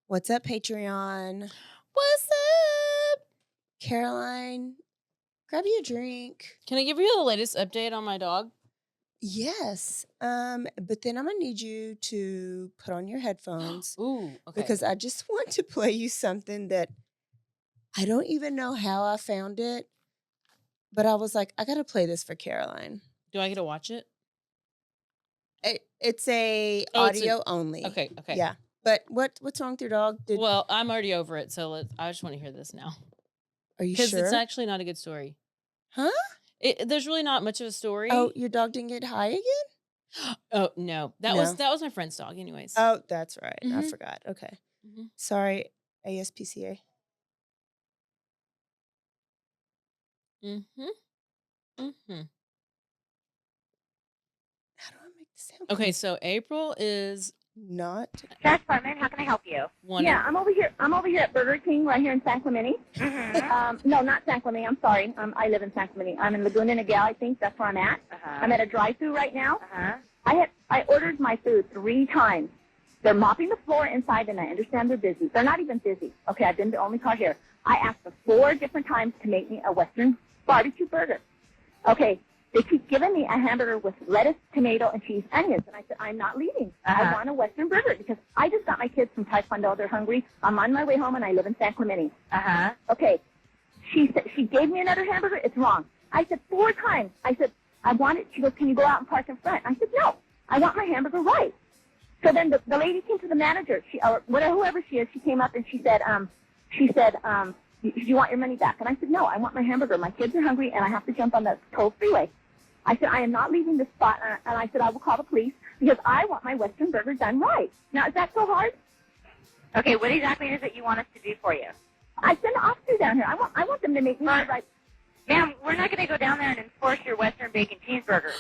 What's up, Patreon? What's up? Caroline, grab you a drink. Can I give you the latest update on my dog? Yes. But then I'm gonna need you to put on your headphones Ooh, okay. because I just want to play you something that I don't even know how I found it, but I was like, I gotta play this for Caroline. Do I get to watch it? It's a Oh, it's audio only. Okay. Yeah. But what's wrong with your dog? Well, I'm already over it, so I just want to hear this now. Are you Because it's sure? actually not a good story. Huh? There's really not much of a story. Oh, your dog didn't get high again? Oh no, that No. was my friend's dog, anyways. Oh, that's right. I Mhm. forgot. Okay. Mhm. Sorry, ASPCA. Mhm. Mhm. How do I make the sound? Okay, so April is Not. Sheriff's Department, how can I help you? one. Yeah, I'm over here. I'm over here at Burger King right here in San Clemente. No, not San Clemente. I'm sorry. I live in San Clemente. I'm in Laguna Niguel, I think. That's where I'm at. I'm at a drive-thru right now. I ordered my food 3 times. They're mopping the floor inside, and I understand they're busy. They're not even busy. Okay, I've been the only car here. I asked them 4 different times to make me a Western barbecue burger. Okay, they keep giving me a hamburger with lettuce, tomato, and cheese, onions. And I said, I'm not leaving. I want a Western burger because I just got my kids from Taekwondo. They're hungry. I'm on my way home, and I live in San Clemente. Okay, she gave me another hamburger. It's wrong. I said 4 times. I said, I want it. She goes, can you go out and park in front? I said, no. I want my hamburger right. So then the lady came to the manager, or whoever she is. She came up and she said, do you want your money back? And I said, no, I want my hamburger. My kids are hungry, and I have to jump on the toll freeway. I said, I am not leaving this spot, and I said, I will call the police because I want my Western burger done right. Now, is that so hard? Okay, what exactly is it you want us to do for you? I send an officer down here. I want them to make me right. Ma'am, we're not going to go down there and enforce your Western bacon cheeseburger.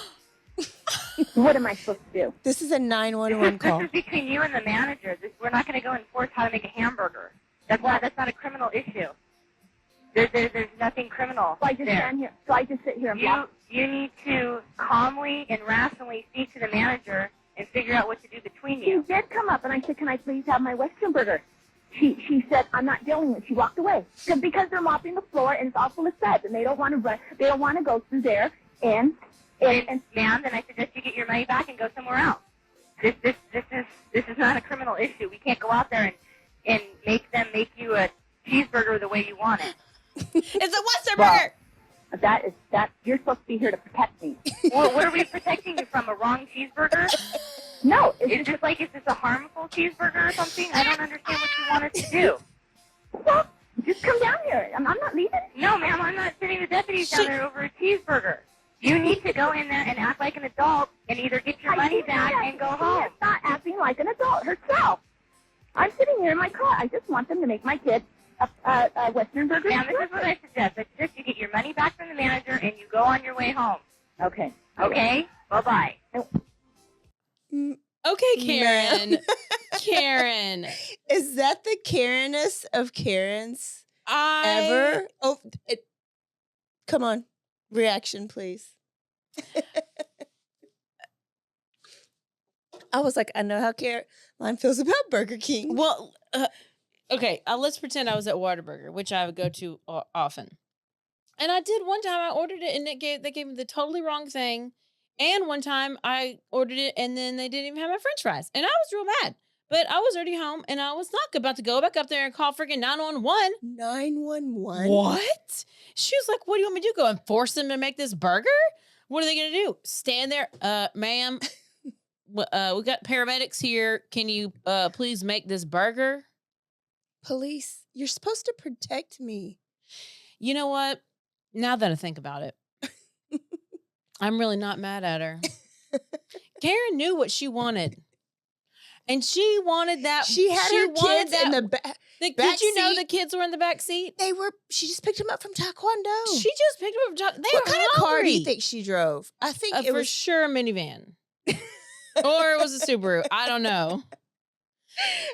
What am I supposed to do? This is a 911 call. This is between you and the manager. We're not going to go enforce how to make a hamburger. That's not a criminal issue. There's nothing criminal. So I just there. stand here. So I just sit here and block. You need to calmly and rationally speak to the manager and figure out what to do between you. She did come up, and I said, can I please have my Western burger? She said, I'm not dealing with it. She walked away. Because they're mopping the floor, and it's all full of suds, and they don't want to run. They don't want to go through there. And ma'am, then I suggest you get your money back and go somewhere else. This is not a criminal issue. We can't go out there and make them make you a cheeseburger the way you want it. It's a Western burger. That you're supposed to be here to protect me. Well, what are we protecting you from? A wrong cheeseburger? No, Is this a harmful cheeseburger or something? I don't understand what you want us to do. Well, just come down here. I'm not leaving. No, ma'am, I'm not sending the deputies down there over a cheeseburger. You need to go in there and act like an adult and either get your money back and go home. She's not acting like an adult herself. I'm sitting here in my car. I just want them to make my kid a Western burger. Ma'am, this is what I suggest. I suggest you get your money back from the manager and you go on your way home. Okay. Okay? Bye-bye. Okay, Karen. Karen. Is that the Karenest of Karens ever? Oh, come on. Reaction, please. I was like, I know how Caroline feels about Burger King. Well, okay, let's pretend I was at Whataburger, which I would go to often. And I did one time. I ordered it, and they gave me the totally wrong thing. And one time I ordered it, and then they didn't even have my French fries, and I was real mad. But I was already home, and I was not about to go back up there and call freaking 911. 911? What? She was like, "What do you want me to do? Go and force them to make this burger? What are they going to do? Stand there, ma'am? We got paramedics here. Can you please make this burger?" Police, you're supposed to protect me. You know what? Now that I think about it, I'm really not mad at her. Karen knew what she wanted. And she wanted that. She had her kids in the back. Did you know the kids were in the back seat? She just picked them up from Taekwondo. She just picked them up from Taekwondo. What kind of car do you think she drove? I think it was sure a minivan. Or it was a Subaru. I don't know.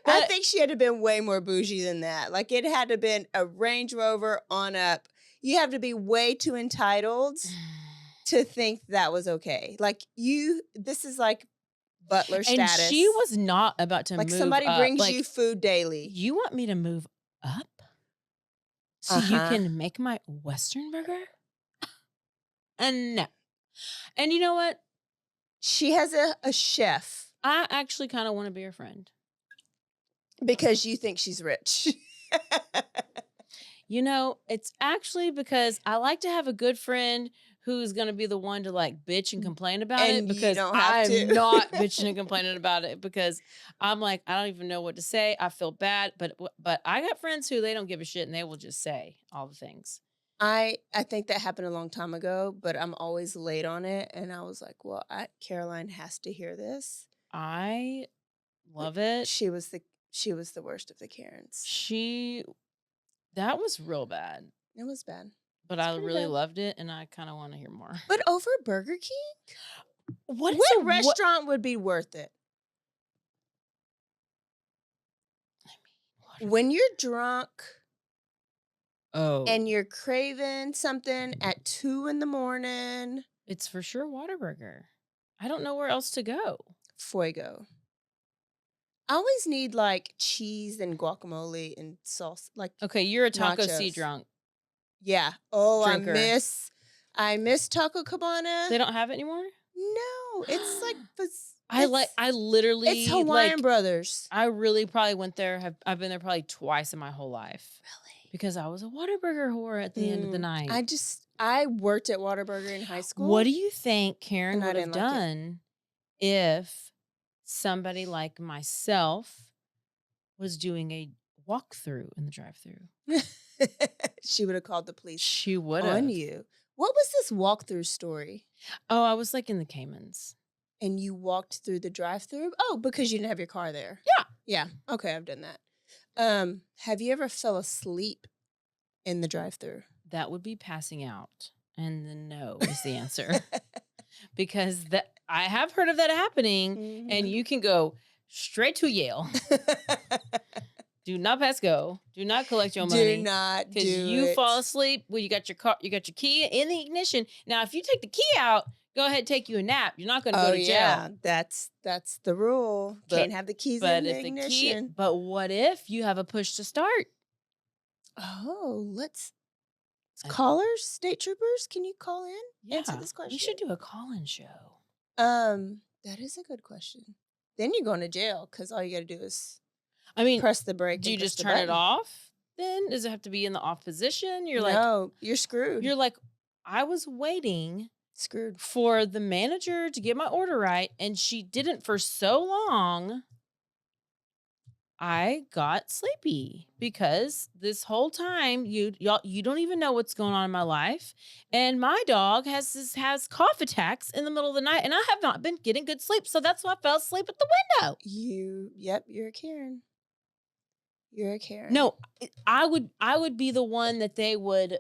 I think she had to been way more bougie than that. Like, it had to been a Range Rover on up. You have to be way too entitled to think that was okay. Like, this is like butler And status. she was not about to like move somebody up. brings Like, you food daily. you want me to move up so you can make my Western burger? And no. And you know what? She has a chef I actually kind of want to be her friend. because you think she's rich. You know, it's actually because I like to have a good friend who's going to be the one to like bitch and complain about it, And you because don't have I'm to. not bitching and complaining about it, because I'm like, I don't even know what to say. I feel bad, but I got friends who they don't give a shit and they will just say all the things. I think that happened a long time ago, but I'm always late on it. And I was like, well, Caroline has to hear this. I love it. She was the worst of the Karens. That was real bad, It was bad. but It's I pretty really bad. loved it, and I kind of want to hear more. But over Burger King? What restaurant would be worth it? When you're drunk Oh, and you're craving something at 2 a.m, it's for sure Whataburger. I don't know where else to go. Fuego. I always need like cheese and guacamole and sauce. Like, Okay, you're a Taco C nachos. drunk. yeah. Oh, Drinker. I miss Taco Cabana. They don't have it anymore? No, it's like I literally it's Hawaiian Brothers. I really probably went there. I've been there probably twice in my whole life. Really? Because I was a Whataburger whore at the end of the night. I worked at Whataburger in high school. What do you think Karen And I would have didn't like it. done if somebody like myself was doing a walkthrough in the drive-through? She would have called the police She would on have. you. What was this walkthrough story? Oh, I was like in the Caymans. And you walked through the drive-through? Oh, because you didn't have your car there. Yeah. Yeah. Okay, I've done that. Have you ever fell asleep in the drive-through? That would be passing out. And then no is the answer. Because I have heard of that happening, and you can go straight to Yale. Do not pass go. Do not collect your money. Do not do because you it. fall asleep. Well, you got your car, you got your key in the ignition. Now, if you take the key out, go ahead, take you a nap. You're not going to go to jail. Yeah, that's the rule. But- Can't have the keys in the ignition. But what if you have a push to start? Oh, I- callers, state troopers, can you call in? Answer this question. We should do a call-in show. That is a good question. Then you're going to jail because all you got to do is I mean, press the brake. do you and press just the turn it button. off? Then does it have to be in the off position? No, you're screwed. You're like, I was waiting screwed. for the manager to get my order right, and she didn't for so long. I got sleepy because this whole time you don't even know what's going on in my life, and my dog has cough attacks in the middle of the night, and I have not been getting good sleep, so that's why I fell asleep at the window. You're a Karen. You're a Karen. No, I would be the one that they would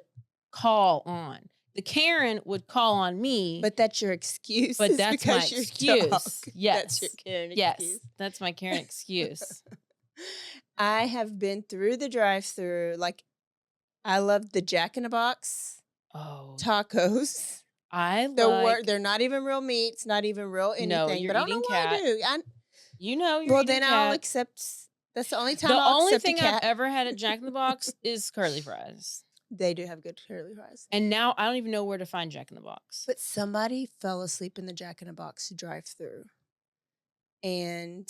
call on. The Karen would call on me, But that's your excuse. but is that's my because your excuse. dog. Yes, That's your Karen yes, excuse. that's my Karen excuse. I have been through the drive-through. Like, I love the Jack in the Box Oh, tacos. They're not even real meats, not even real anything. No, you're but I don't know eating why cat. I do. You're Then eating I'll cat. accept. That's the only time The I'll only accept thing a cat. I've ever had at Jack in the Box is curly fries. They do have good curly fries. And now I don't even know where to find Jack in the Box. But somebody fell asleep in the Jack in the Box drive-through, and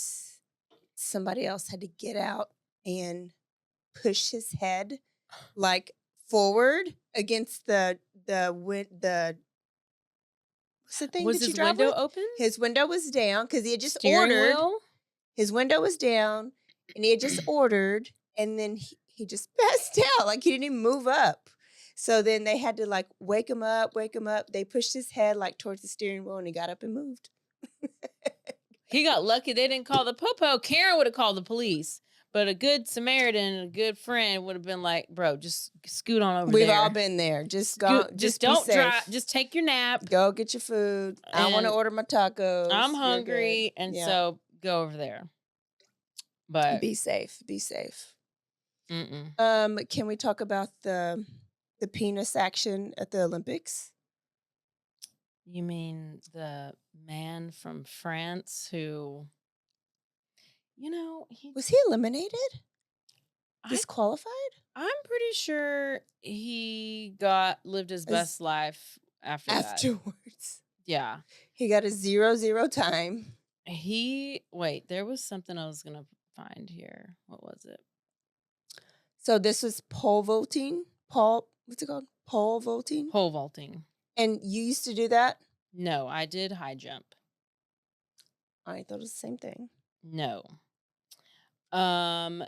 somebody else had to get out and push his head like forward against the what's the thing Was that you his drive window with? open? His window was down because he had just Steering ordered. wheel? His window was down, and he had just ordered, and then he just passed out. Like, he didn't even move up. So then they had to, like, wake him up. They pushed his head, like, towards the steering wheel, and he got up and moved. He got lucky they didn't call the popo. Karen would have called the police. But a good Samaritan, a good friend would have been like, bro, just scoot on over We've there. all been there. Just go. Just be don't safe. drive. Just take your nap. Go get your food. I want to And order my tacos. I'm You're hungry. good. And Yeah. so go over there. But Be safe. Be safe. mm-mm. Can we talk about the penis action at the Olympics? You mean the man from France who, he Was he eliminated? I Disqualified? I'm pretty sure he lived his As best life after that. afterwards. Yeah. He got a 0-0 time. Wait, there was something I was going to find here. What was it? So this was pole vaulting. What's it called? Pole vaulting. Pole vaulting. And you used to do that? No, I did high jump. I thought it was the same thing. No. I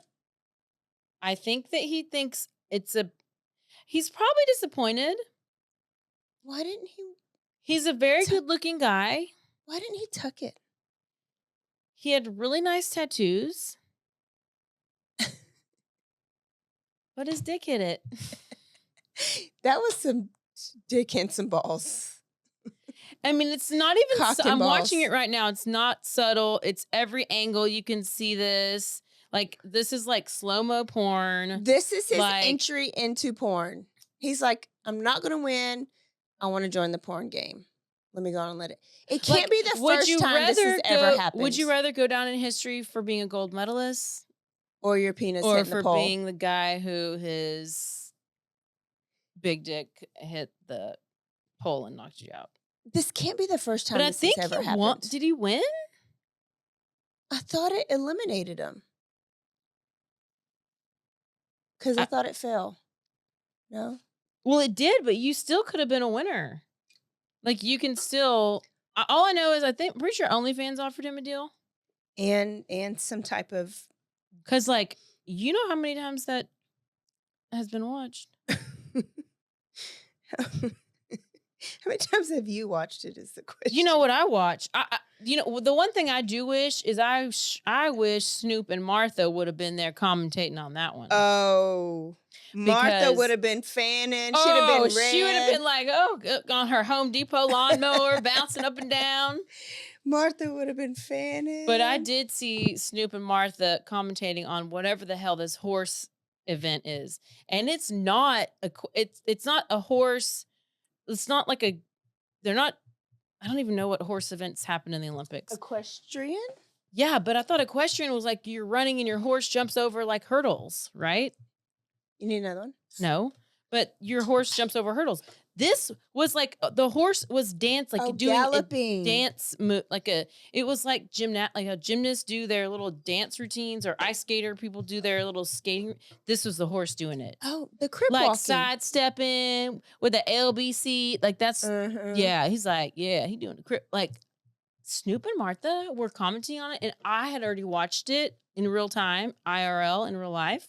think that he thinks he's probably disappointed. Why didn't he? He's a very good-looking guy. Why didn't he tuck it? He had really nice tattoos. But his dick hit it. That was some dick and some balls. I mean, it's not even. Cock and I'm balls. watching it right now. It's not subtle. It's every angle you can see this. Like, this is like slow-mo porn. This is his Like- entry into porn. He's like, I'm not going to win. I want to join the porn game. Let me go on and let it. It can't Like, be the would first you time this has rather ever happened. Would you rather go down in history for being a gold medalist Or your penis or hitting for the pole. being the guy who his big dick hit the pole and knocked you out? This can't be the first time But I this think has ever he happened. Did he win? I thought it eliminated him. Because I thought it fell. No? Well, it did, but you still could have been a winner. Like, you can still. All I know is pretty sure OnlyFans offered him a deal. And some type of... Because, like, you know how many times that has been watched? How many times have you watched it is the question. You know what I watch? The one thing I do wish is I wish Snoop and Martha would have been there commentating on that one. Oh. Martha Because- would have been fanning. She'd have been red. She would have been like, on her Home Depot lawnmower, bouncing up and down. Martha would have been fanning. But I did see Snoop and Martha commentating on whatever the hell this horse event is, and it's not a horse. It's not like they're not. I don't even know what horse events happen in the Olympics. Equestrian? Yeah, but I thought equestrian was like you're running and your horse jumps over like hurdles, right? You need another one? No, but your horse jumps over hurdles. This was like the horse was doing galloping. a dance move, it was like a gymnast do their little dance routines or ice skater people do their little skating. This was the horse doing it, Oh, the crib like walking. sidestepping with the LBC. Like that's yeah. He's like he doing the crib. Like Snoop and Martha were commenting on it, and I had already watched it in real time, IRL in real life,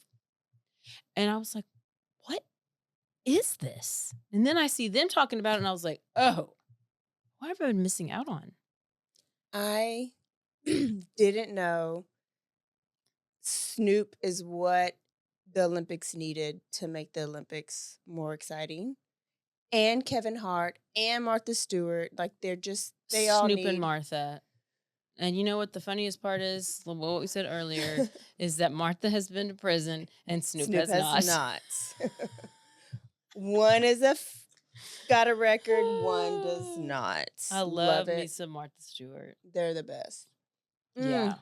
and I was like, what is this? And then I see them talking about it, and I was like, oh, what have I been missing out on? I didn't know Snoop is what the Olympics needed to make the Olympics more exciting. And Kevin Hart and Martha Stewart. Like they all Snoop need... and Martha. And you know what the funniest part is? What we said earlier is that Martha has been to prison and Snoop has not. One is got a record, one does not. I love it. me some Martha Stewart. They're the best. Yeah.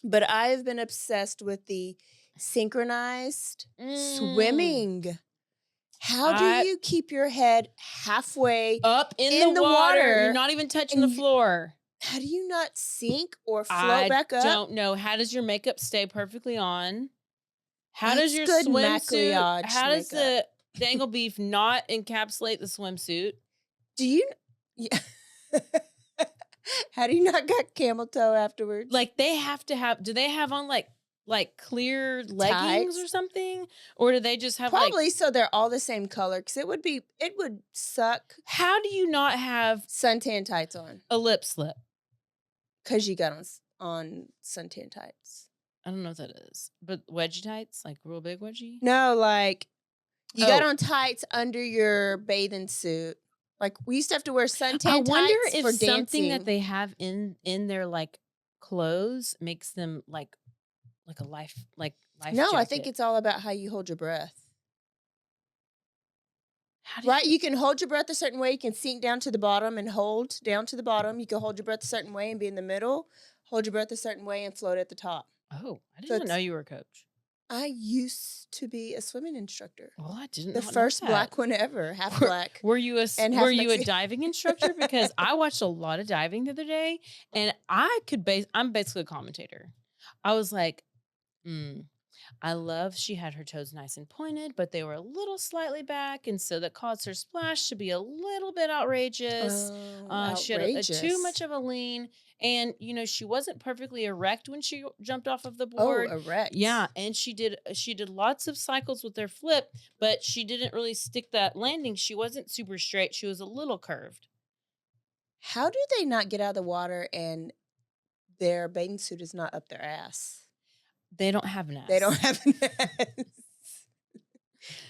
But I've been obsessed with the synchronized swimming. How do you keep your head halfway up in the water? You're not even touching the floor. How do you not sink or float back up? I don't know. How does your makeup stay perfectly on? How That's does your good swimsuit? maquillage How does makeup. the dangle beef not encapsulate the swimsuit? Do you? Yeah. How do you not got camel toe afterwards? Like they have to have. Do they have on like clear leggings Tights? or something, or do they just have Probably so they're all the same color because it would suck. How do you not have Suntan tights on? a lip slip? Because you got on suntan tights. I don't know what that is, but wedgie tights, like real big wedgie. No, like you got Oh. on tights under your bathing suit. Like we used to have to wear suntan I wonder tights if for something dancing. that they have in their like clothes makes them like a life No, I think jacket. it's all about how you hold your breath. How do Right? You can hold your breath a certain way. You can sink down to the bottom and hold down to the bottom. You can hold your breath a certain way and be in the middle. Hold your breath a certain way and float at the top. Oh, I So didn't know you were a coach. I used to be a swimming instructor. Well, I didn't The not know first that. black one ever, half black. Were you a and half were you a Mexican. diving instructor? Because I watched a lot of diving the other day, and I'm basically a commentator. I was like, I love she had her toes nice and pointed, but they were a little slightly back, and so that caused her splash to be a little bit outrageous. Oh, She had too much outrageous. of a lean, and she wasn't perfectly erect when she jumped off of the Oh, board. erect. Yeah, and she did lots of cycles with her flip, but she didn't really stick that landing. She wasn't super straight. She was a little curved. How do they not get out of the water and their bathing suit is not up their ass? They don't have an ass. They don't have an ass.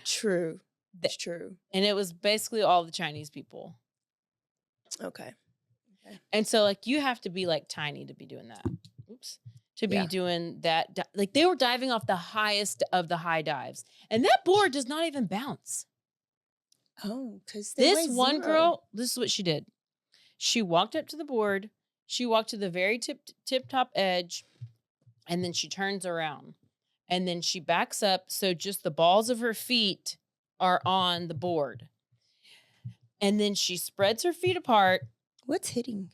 True. It's true. And it was basically all the Chinese people. Okay. And so, like, you have to be, like, tiny to be doing that. Oops. To be Yeah. doing that. Like, they were diving off the highest of the high dives. And that board does not even bounce. Oh, because This one girl, this is what she did. She walked up to the board. She walked to the very tip top edge. And then she turns around. And then she backs up. So just the balls of her feet are on the board. And then she spreads her feet apart. What's hitting?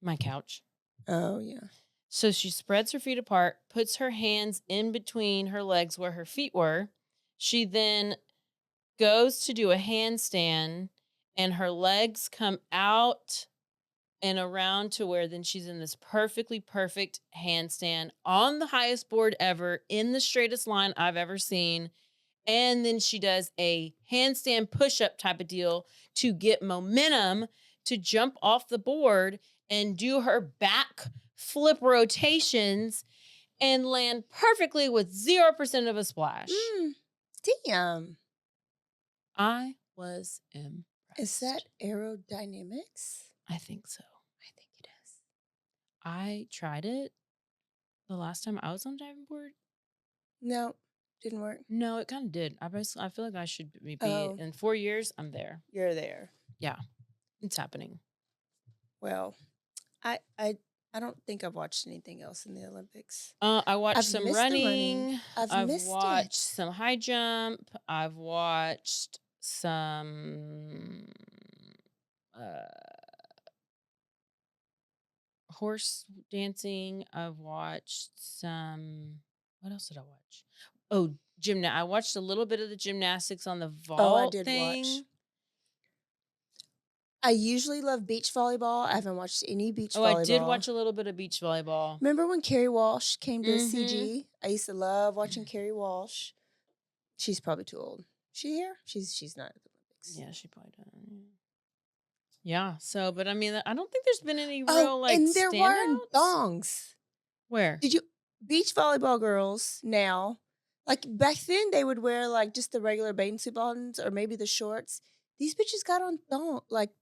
My couch. Oh, yeah. So she spreads her feet apart, puts her hands in between her legs where her feet were. She then goes to do a handstand, and her legs come out and around to where then she's in this perfectly perfect handstand on the highest board ever in the straightest line I've ever seen. And then she does a handstand push-up type of deal to get momentum to jump off the board and do her back flip rotations and land perfectly with 0% of a splash. Damn. I was impressed. Is that aerodynamics? I think so. I think it is. I tried it the last time I was on a diving board. No, didn't work. No, it kind of did. I feel like I should be Oh. in 4 years. I'm there. You're there. Yeah, it's happening. Well, I don't think I've watched anything else in the Olympics. I watched I've some missed the running. I've missed watched it. some high jump. I've watched some horse dancing. I've watched some. What else did I watch? Oh, I watched a little bit of the gymnastics on the vault Oh, I did thing. watch. I usually love beach volleyball. I haven't watched any beach volleyball. I did watch a little bit of beach volleyball. Remember when Carrie Walsh came to Mhm. CG? I used to love watching Carrie Walsh. She's probably too old. She here? She's not at the Olympics. Yeah, she probably does. Yeah. So, but I mean, I don't think there's been any real Oh, like and they're wearing standouts. thongs. Where? Did you beach volleyball girls now? Like back then, they would wear like just the regular bathing suit bottoms or maybe the shorts. These bitches got on thong, like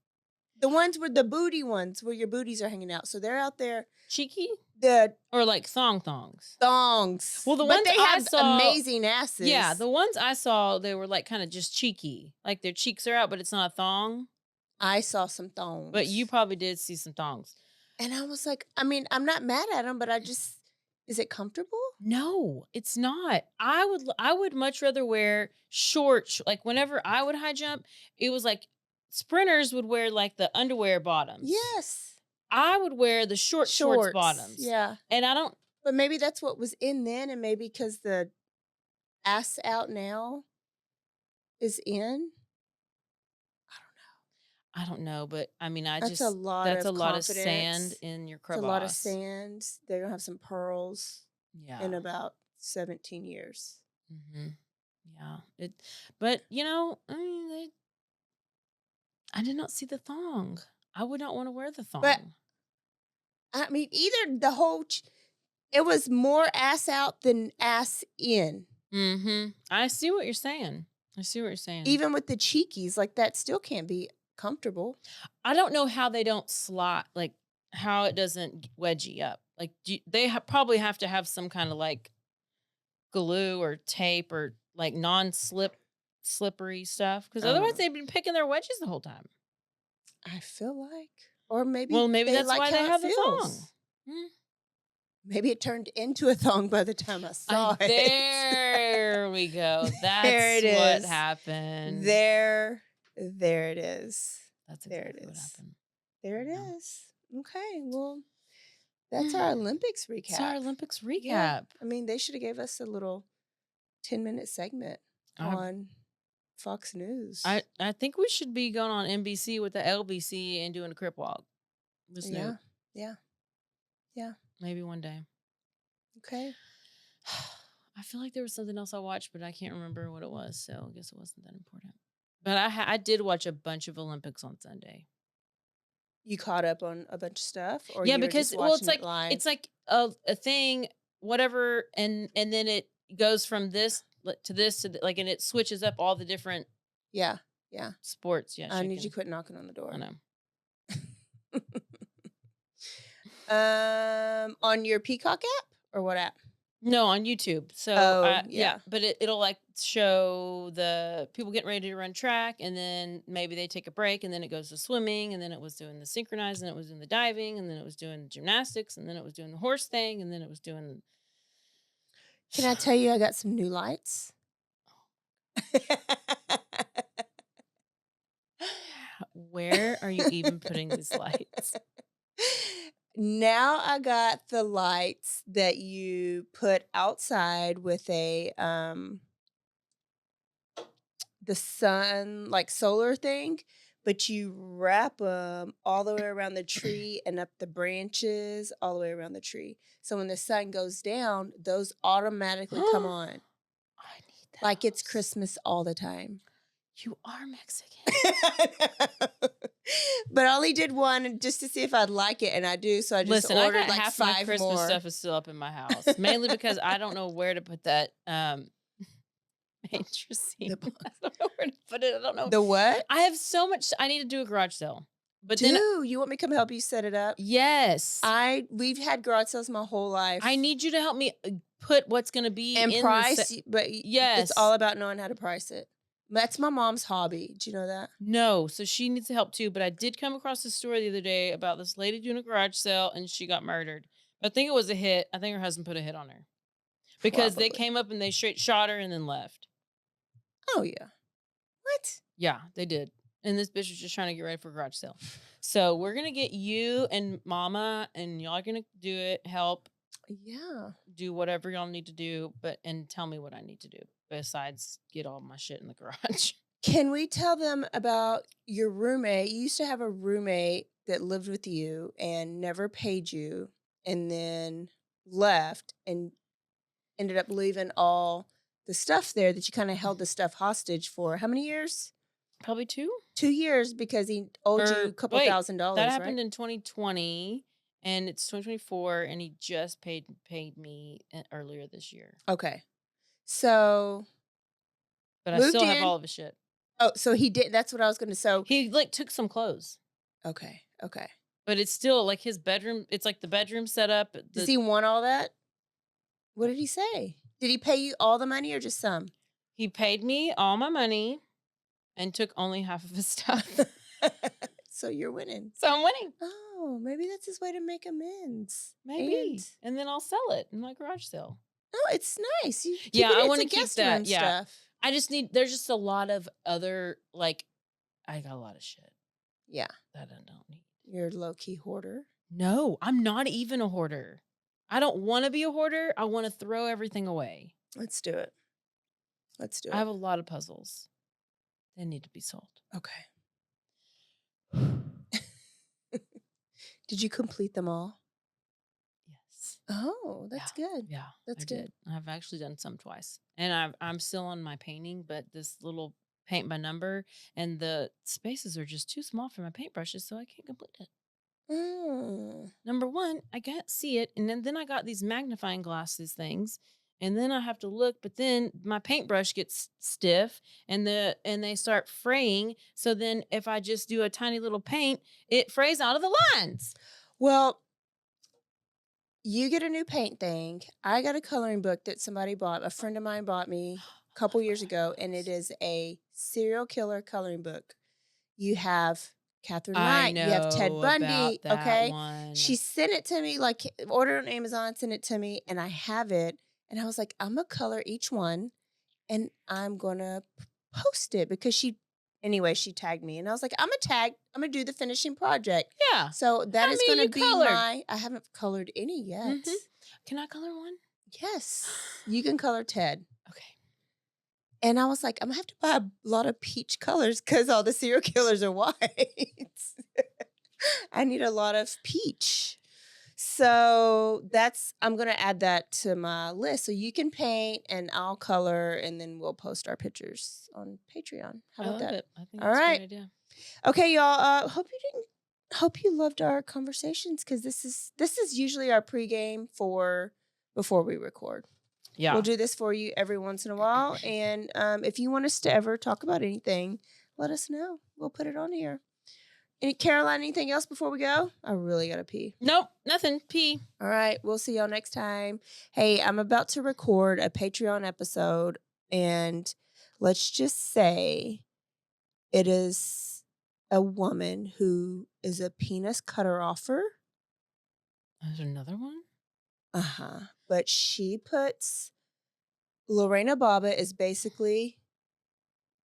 the ones with the booty ones where your booties are hanging out. So they're out there. Cheeky The or like thongs? thongs. Well, the but ones they I had saw- amazing asses. Yeah, the ones I saw, they were like kind of just cheeky, like their cheeks are out, but it's not a thong. I saw some thongs. But you probably did see some thongs. And I was like, I mean, I'm not mad at them, but is it comfortable? No, it's not. I would much rather wear short. Like whenever I would high jump, it was like sprinters would wear like the underwear bottoms. Yes. I would wear the shorts bottoms. Yeah. And I don't. But maybe that's what was in then, and maybe because the ass out now is in. I don't know, but I mean, That's a lot that's of a lot of confidence. sand in your crevasse. It's a lot of sand. They're gonna have some pearls Yeah. in about 17 years. Mm-hmm. Yeah. But I mean, I did not see the thong. I would not want to wear the thong. But I mean, either the whole. It was more ass out than ass in. Mm-hmm. I see what you're saying. Even with the cheekies, like that still can't be comfortable. I don't know how they don't slot, like how it doesn't wedgie up. Like they probably have to have some kind of like glue or tape or like non-slip slippery stuff because I don't otherwise know. they've been picking their wedges the whole time. I feel like, or maybe Well, maybe they that's like why they how it have the thong. feels. Maybe it turned into a thong by the time I saw it. There we go. That's There it what is. happened. There it is. That's There exactly it what is. happened. There it Yeah. is. Okay, well, that's our Olympics recap. It's our Olympics recap. Yeah. I mean, they should have gave us a little 10-minute segment on Fox News. I think we should be going on NBC with the LBC and doing a crip walk. Yeah. Maybe one day. Okay. I feel like there was something else I watched, but I can't remember what it was. So I guess it wasn't that important. But I did watch a bunch of Olympics on Sunday. You caught up on a bunch of stuff, or Yeah, you were because just well, watching it live? it's like a thing, whatever, and then it goes from this to this to like, and it switches up all the different yeah. sports. Yeah, I need you to quit knocking on the door. I know. On your Peacock app or what app? No, on YouTube. So yeah. but it'll like show the people getting ready to run track, and then maybe they take a break, and then it goes to swimming, and then it was doing the synchronized, and it was doing the diving, and then it was doing the gymnastics, and then it was doing the horse thing, and then it was doing. Can I tell you I got some new lights? Where are you even putting these lights? Now I got the lights that you put outside with a the sun, like solar thing, but you wrap them all the way around the tree and up the branches all the way around the tree. So when the sun goes down, those automatically come on. I need that. Like it's Christmas all the time. You are Mexican. But I only did one just to see if I'd like it, and I do. So I just ordered I got like half 5 my Christmas more. stuff is still up in my house, mainly because I don't know where to put that manger scene. I don't know where to put it. I don't know. The what? I have so much. I need to do a garage sale. But Do then, you want me to come help you set it up? yes, We've had garage sales my whole life. I need you to help me put what's going to be and in price, the but yes, it's all about knowing how to price it. That's my mom's hobby. Do you know that? No, so she needs help too. But I did come across a story the other day about this lady doing a garage sale and she got murdered. I think it was a hit. I think her husband put a hit on her because they Probably. came up and they straight shot her and then left. Oh yeah. What? Yeah, they did. And this bitch was just trying to get ready for a garage sale. So we're gonna get you and Mama, and y'all are gonna do it. Help. Yeah. Do whatever y'all need to do, and tell me what I need to do besides get all my shit in the garage. Can we tell them about your roommate? You used to have a roommate that lived with you and never paid you, and then left and ended up leaving all the stuff there that you kind of held the stuff hostage for. How many years? Probably 2. 2 years because he owed you a couple $1,000. That happened in 2020, and it's 2024, and he just paid me earlier this year. Okay. So, but I still have all of his shit. Oh, so he did. That's what I was going to say. He like took some clothes. Okay. But it's still like his bedroom. It's like the bedroom setup. Does he want all that? What did he say? Did he pay you all the money or just some? He paid me all my money and took only half of his stuff. So you're winning. So I'm winning. Oh, maybe that's his way to make amends. Maybe. And then I'll sell it in my garage sale. No, it's nice. I want to keep that. Yeah. Stuff. I just there's just a lot of other, like, I got a lot of shit. Yeah. That I don't need. You're a low-key hoarder? No, I'm not even a hoarder. I don't want to be a hoarder. I want to throw everything away. Let's do it. I have a lot of puzzles. They need to be sold. Okay. Did you complete them all? Yes. Oh, that's good. Yeah, that's good. I've actually done some twice, and I'm still on my painting, but this little paint by number, and the spaces are just too small for my paintbrushes, so I can't complete it. Number one, I can't see it, and then I got these magnifying glasses things, and then I have to look, but then my paintbrush gets stiff, and they start fraying. So then, if I just do a tiny little paint, it frays out of the lines. Well, you get a new paint thing. I got a coloring book that somebody bought. A friend of mine bought me. a couple years ago, and it is a serial killer coloring book. You have Catherine I Wright, you have Ted know Bundy. about that Okay, one. she sent it to me, like ordered on Amazon, sent it to me, and I have it. And I was like, I'm gonna color each one, and I'm gonna post it because she tagged me, and I was like, I'm gonna do the finishing project. Yeah. So that I is mean, gonna you be colored. I haven't colored any yet. Mhm. Can I color one? Yes, you can color Ted. Okay. And I was like, I'm gonna have to buy a lot of peach colors because all the serial killers are white. I need a lot of peach. So I'm gonna add that to my list. So you can paint and I'll color, and then we'll post our pictures on Patreon. How I about love that? it. I think All that's a right. great idea. Okay, y'all. Hope you loved our conversations, because this is usually our pregame for before we record. Yeah. We'll do this for you every once in a while. And if you want us to ever talk about anything, let us know. We'll put it on here. Caroline, anything else before we go? I really got to pee. Nope, nothing. Pee. All right. We'll see y'all next time. Hey, I'm about to record a Patreon episode. And let's just say it is a woman who is a penis cutter offer. There's another one? Uh-huh. But she puts Lorena Bobbitt is basically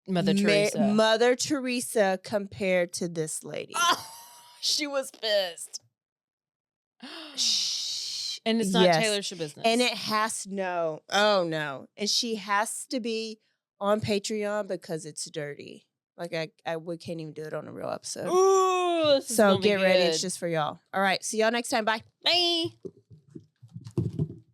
Mother Teresa. Mother Teresa compared to this lady. Oh, she was pissed. And it's not Yes. Taylor's business. And it has no. Oh no. And she has to be on Patreon because it's dirty. Like we can't even do it on a real episode. Ooh, this is So gonna be get ready. It's good. just for y'all. All right. See y'all next time. Bye. Bye.